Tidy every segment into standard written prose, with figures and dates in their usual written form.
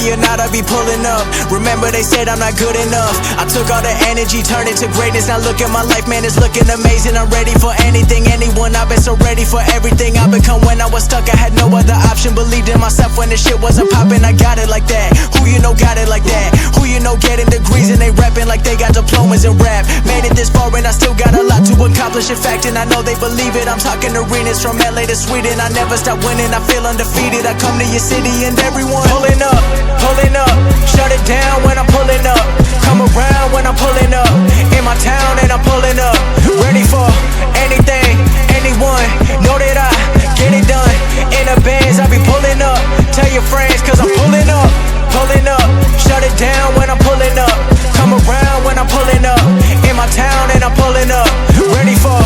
or not, I be pulling up. Remember they said I'm not good enough. I took all the energy, turned it to greatness. Now look at my life, man, it's looking amazing. I'm ready for anything, anyone. I've been so ready for everything I become. When I was stuck, I had no other option. Believed in myself when the shit wasn't popping. I got it like that. Who you know got it like that? Who you know getting degrees and they rapping like they got diplomas in rap? Made it this far and I still got a lot to accomplish. In fact, and I know they believe it. I'm talking arenas from LA to Sweden. I never stop winning, I feel undefeated. I come to your city and everyone pulling up, pulling up. Shut it down when I'm pulling up. Come around when I'm pulling up. In my town and I'm pulling up. Ready for anything, anyone. Know that I get it done. In the bands I be pulling up. Tell your friends cause I'm pulling up, pulling up. Shut it down when I'm pulling up. Come around when I'm pulling up. In my town and I'm pulling up. Ready for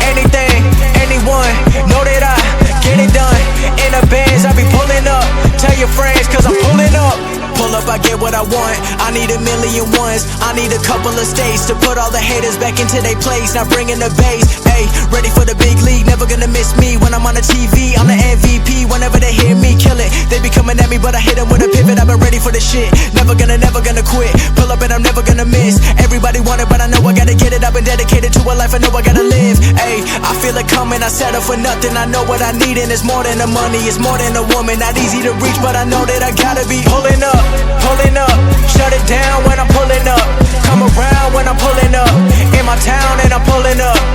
anything, anyone. Know that I get it done. In the bands I be pulling up. Tell your friends cause I'm pulling up. Pull up, I get what I want. I need a million ones. I need a couple of states to put all the haters back into their place. Now bringing the bass, ayy, ready for the big league. Never gonna miss me when I'm on the TV. I'm the MVP whenever they hear me kill it. They be coming at me but I hit them with a pivot. I've been ready for the shit. Never gonna quit. Pull up and I'm never gonna miss. Everybody want it but I know I gotta get it. I've been dedicated to a life I know I gotta live. Ayy, I feel it coming, I settle for nothing. I know what I need and it's more than the money. It's more than a woman, not easy to reach but I know that I gotta be pulling up, pulling up. Shut it down when I'm pulling up. Come around when I'm pulling up. In my town and I'm pulling up.